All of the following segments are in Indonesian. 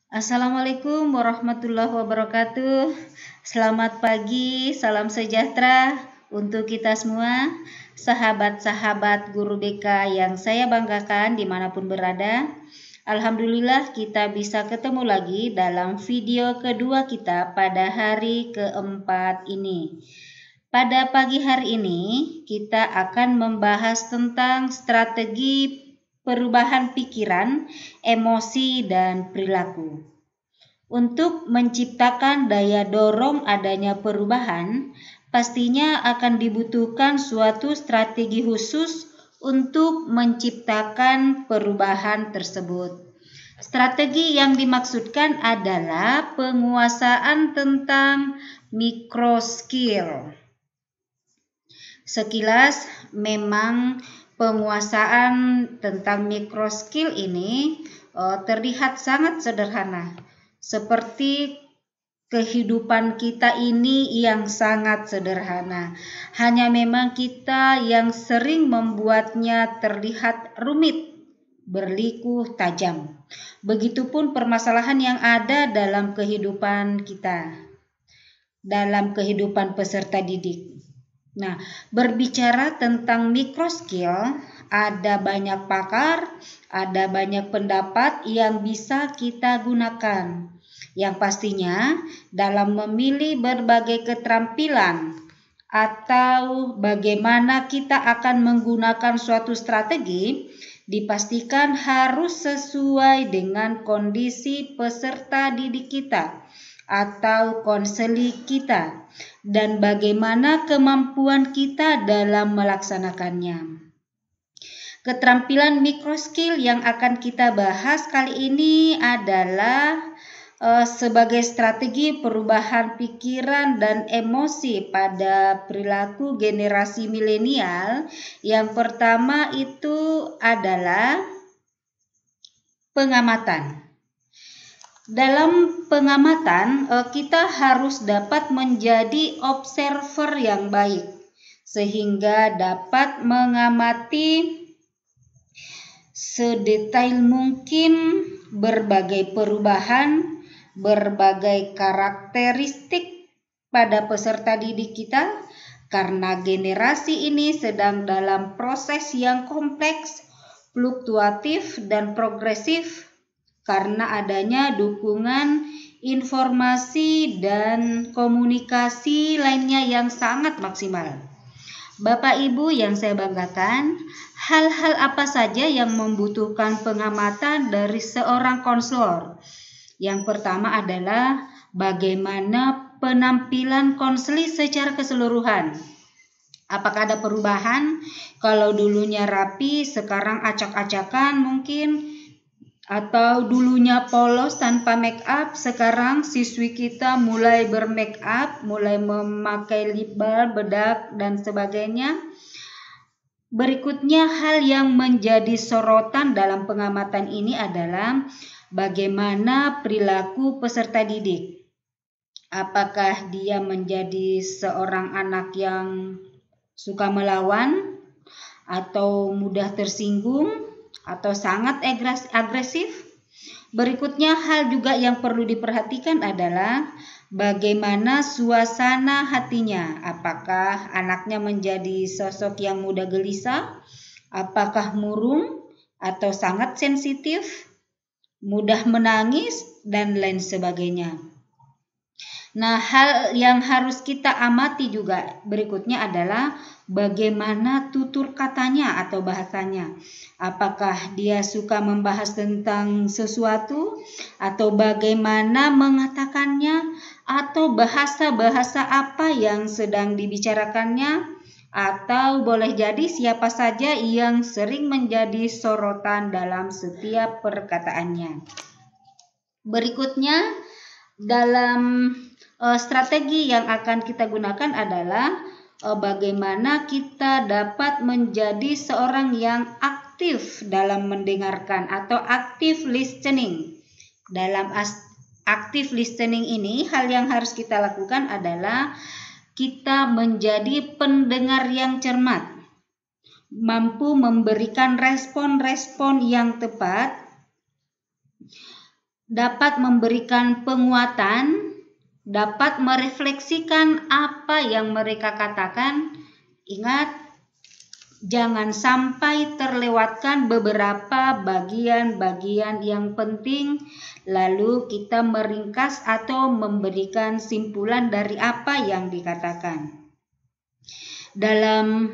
Assalamualaikum warahmatullahi wabarakatuh. Selamat pagi, salam sejahtera untuk kita semua, sahabat-sahabat guru BK yang saya banggakan dimanapun berada. Alhamdulillah kita bisa ketemu lagi dalam video kedua kita pada hari keempat ini. Pada pagi hari ini kita akan membahas tentang strategi perubahan pikiran, emosi, dan perilaku. Untuk menciptakan daya dorong adanya perubahan, pastinya akan dibutuhkan suatu strategi khusus untuk menciptakan perubahan tersebut. Strategi yang dimaksudkan adalah penguasaan tentang micro skill. Sekilas memang penguasaan tentang micro skill ini terlihat sangat sederhana, seperti kehidupan kita ini yang sangat sederhana. Hanya memang kita yang sering membuatnya terlihat rumit, berliku tajam. Begitupun permasalahan yang ada dalam kehidupan kita, dalam kehidupan peserta didik. Nah, berbicara tentang micro skill, ada banyak pakar, ada banyak pendapat yang bisa kita gunakan. Yang pastinya dalam memilih berbagai keterampilan atau bagaimana kita akan menggunakan suatu strategi, dipastikan harus sesuai dengan kondisi peserta didik kita atau konseli kita dan bagaimana kemampuan kita dalam melaksanakannya. Keterampilan micro skill yang akan kita bahas kali ini adalah sebagai strategi perubahan pikiran dan emosi pada perilaku generasi milenial. Yang pertama itu adalah pengamatan. Dalam pengamatan, kita harus dapat menjadi observer yang baik, sehingga dapat mengamati sedetail mungkin berbagai perubahan, berbagai karakteristik pada peserta didik kita, karena generasi ini sedang dalam proses yang kompleks, fluktuatif, dan progresif, karena adanya dukungan informasi dan komunikasi lainnya yang sangat maksimal. Bapak Ibu yang saya banggakan, hal-hal apa saja yang membutuhkan pengamatan dari seorang konselor? Yang pertama adalah bagaimana penampilan konseli secara keseluruhan. Apakah ada perubahan? Kalau dulunya rapi, sekarang acak-acakan mungkin, atau dulunya polos tanpa make up, sekarang siswi kita mulai bermake up, mulai memakai lip balm, bedak, dan sebagainya. Berikutnya, hal yang menjadi sorotan dalam pengamatan ini adalah bagaimana perilaku peserta didik. Apakah dia menjadi seorang anak yang suka melawan, atau mudah tersinggung, atau sangat agresif. Berikutnya, hal juga yang perlu diperhatikan adalah bagaimana suasana hatinya. Apakah anaknya menjadi sosok yang mudah gelisah, apakah murung atau sangat sensitif, mudah menangis, dan lain sebagainya. Nah, hal yang harus kita amati juga berikutnya adalah bagaimana tutur katanya atau bahasanya. Apakah dia suka membahas tentang sesuatu, atau bagaimana mengatakannya, atau bahasa-bahasa apa yang sedang dibicarakannya, atau boleh jadi siapa saja yang sering menjadi sorotan dalam setiap perkataannya. Berikutnya, dalam strategi yang akan kita gunakan adalah bagaimana kita dapat menjadi seorang yang aktif dalam mendengarkan atau active listening. Dalam active listening ini, hal yang harus kita lakukan adalah kita menjadi pendengar yang cermat, mampu memberikan respon-respon yang tepat, dapat memberikan penguatan, dapat merefleksikan apa yang mereka katakan. Ingat, jangan sampai terlewatkan beberapa bagian-bagian yang penting, lalu kita meringkas atau memberikan simpulan dari apa yang dikatakan. Dalam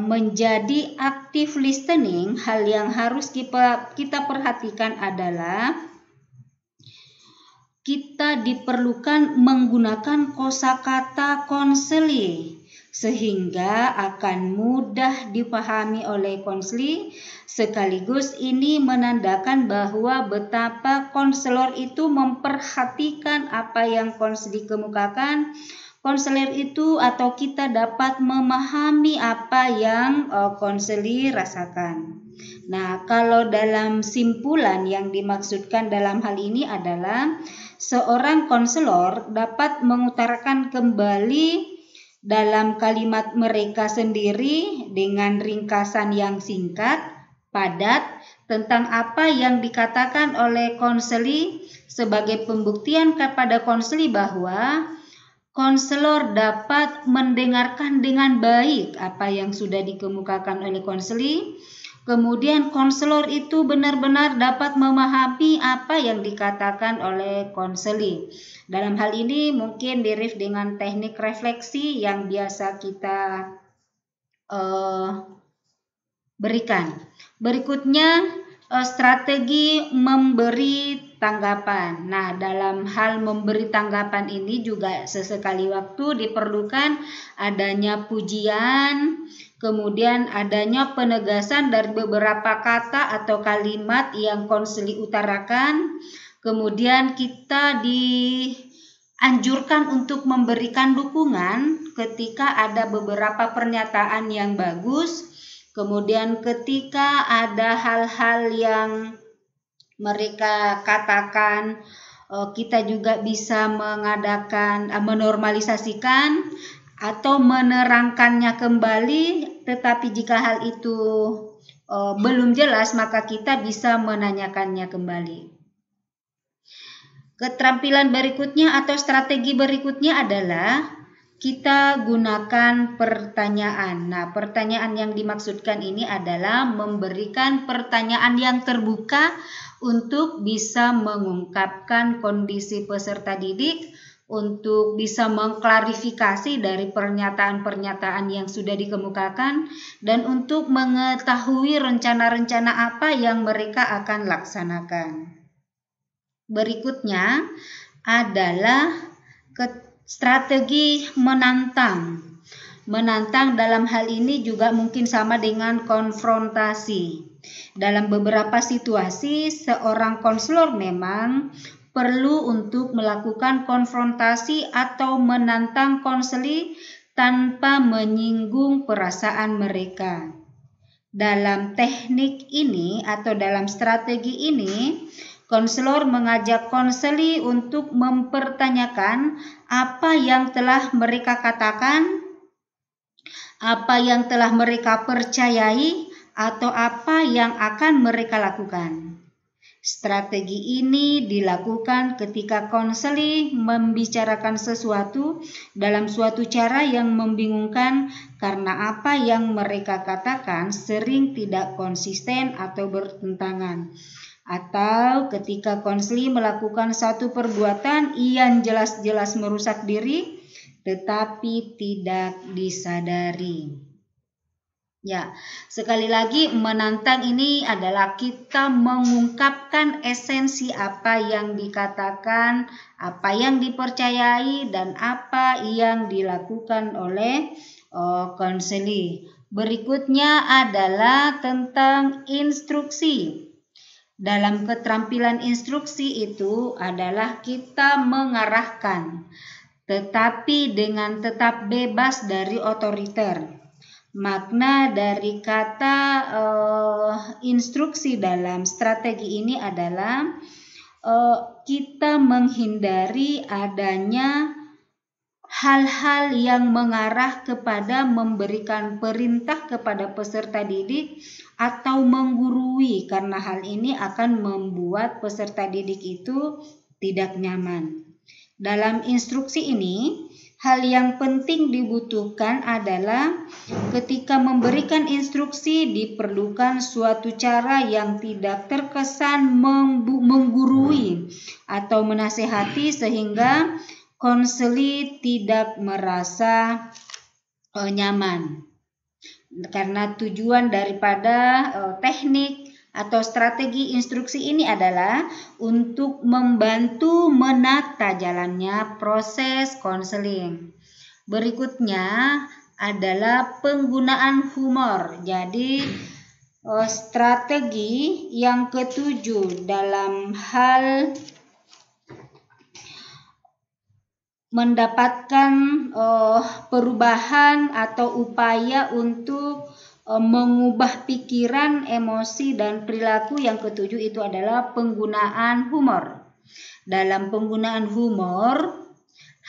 menjadi active listening, hal yang harus kita perhatikan adalah kita diperlukan menggunakan kosakata konseli sehingga akan mudah dipahami oleh konseli. Sekaligus ini menandakan bahwa betapa konselor itu memperhatikan apa yang konseli kemukakan. Konselor itu atau kita dapat memahami apa yang konseli rasakan. Nah, kalau dalam simpulan yang dimaksudkan dalam hal ini adalah seorang konselor dapat mengutarakan kembali dalam kalimat mereka sendiri dengan ringkasan yang singkat, padat, tentang apa yang dikatakan oleh konseli sebagai pembuktian kepada konseli bahwa konselor dapat mendengarkan dengan baik apa yang sudah dikemukakan oleh konseli. Kemudian konselor itu benar-benar dapat memahami apa yang dikatakan oleh konseli. Dalam hal ini mungkin di-ref dengan teknik refleksi yang biasa kita berikan. Berikutnya strategi memberi tanggapan. Nah, dalam hal memberi tanggapan ini juga sesekali waktu diperlukan adanya pujian, kemudian adanya penegasan dari beberapa kata atau kalimat yang konseli utarakan. Kemudian kita dianjurkan untuk memberikan dukungan ketika ada beberapa pernyataan yang bagus. Kemudian ketika ada hal-hal yang mereka katakan, kita juga bisa mengadakan menormalisasikan atau menerangkannya kembali. Tetapi jika hal itu belum jelas, maka kita bisa menanyakannya kembali. Keterampilan berikutnya atau strategi berikutnya adalah kita gunakan pertanyaan. Nah, pertanyaan yang dimaksudkan ini adalah memberikan pertanyaan yang terbuka untuk bisa mengungkapkan kondisi peserta didik, untuk bisa mengklarifikasi dari pernyataan-pernyataan yang sudah dikemukakan, dan untuk mengetahui rencana-rencana apa yang mereka akan laksanakan. Berikutnya adalah strategi menantang. Menantang dalam hal ini juga mungkin sama dengan konfrontasi. Dalam beberapa situasi, seorang konselor memang perlu untuk melakukan konfrontasi atau menantang konseli tanpa menyinggung perasaan mereka. Dalam teknik ini atau dalam strategi ini, konselor mengajak konseli untuk mempertanyakan apa yang telah mereka katakan, apa yang telah mereka percayai, atau apa yang akan mereka lakukan. Strategi ini dilakukan ketika konseli membicarakan sesuatu dalam suatu cara yang membingungkan karena apa yang mereka katakan sering tidak konsisten atau bertentangan. Atau ketika konseli melakukan satu perbuatan yang jelas-jelas merusak diri tetapi tidak disadari. Ya, sekali lagi menantang ini adalah kita mengungkapkan esensi apa yang dikatakan, apa yang dipercayai, dan apa yang dilakukan oleh konseli. Berikutnya adalah tentang instruksi. Dalam keterampilan instruksi itu adalah kita mengarahkan, tetapi dengan tetap bebas dari otoriter. Makna dari kata instruksi dalam strategi ini adalah kita menghindari adanya hal-hal yang mengarah kepada memberikan perintah kepada peserta didik atau menggurui, karena hal ini akan membuat peserta didik itu tidak nyaman. Dalam instruksi ini, hal yang penting dibutuhkan adalah ketika memberikan instruksi diperlukan suatu cara yang tidak terkesan menggurui atau menasehati sehingga konseli tidak merasa nyaman. Karena tujuan daripada teknik atau strategi instruksi ini adalah untuk membantu menata jalannya proses konseling. Berikutnya adalah penggunaan humor. Jadi strategi yang ketujuh dalam hal mendapatkan perubahan atau upaya untuk mengubah pikiran, emosi, dan perilaku yang ketujuh itu adalah penggunaan humor. Dalam penggunaan humor,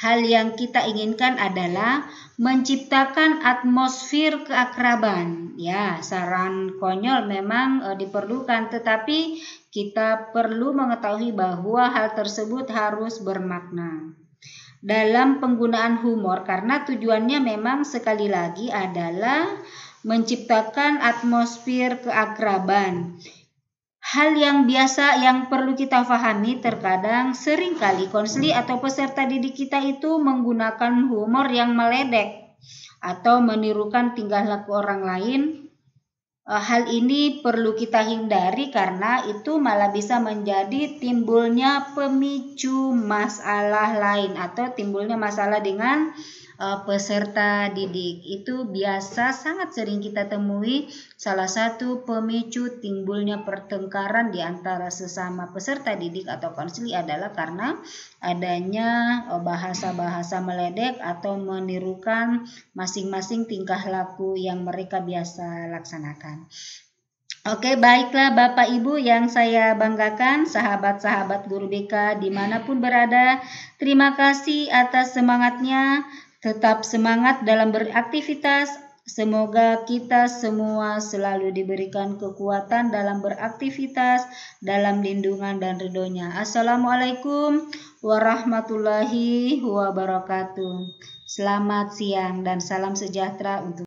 hal yang kita inginkan adalah menciptakan atmosfer keakraban. Ya, saran konyol memang diperlukan, tetapi kita perlu mengetahui bahwa hal tersebut harus bermakna. Dalam penggunaan humor, karena tujuannya memang sekali lagi adalah menciptakan atmosfer keakraban. Hal yang biasa yang perlu kita pahami, terkadang seringkali konseli atau peserta didik kita itu menggunakan humor yang meledek atau menirukan tingkah laku orang lain. Hal ini perlu kita hindari karena itu malah bisa menjadi timbulnya pemicu masalah lain atau timbulnya masalah dengan peserta didik. Itu biasa sangat sering kita temui salah satu pemicu timbulnya pertengkaran di antara sesama peserta didik atau konseli adalah karena adanya bahasa-bahasa meledek atau menirukan masing-masing tingkah laku yang mereka biasa laksanakan. Oke, baiklah Bapak Ibu yang saya banggakan, sahabat-sahabat guru BK dimanapun berada, terima kasih atas semangatnya. Tetap semangat dalam beraktivitas. Semoga kita semua selalu diberikan kekuatan dalam beraktivitas, dalam lindungan dan ridhonya. Assalamualaikum warahmatullahi wabarakatuh. Selamat siang dan salam sejahtera untuk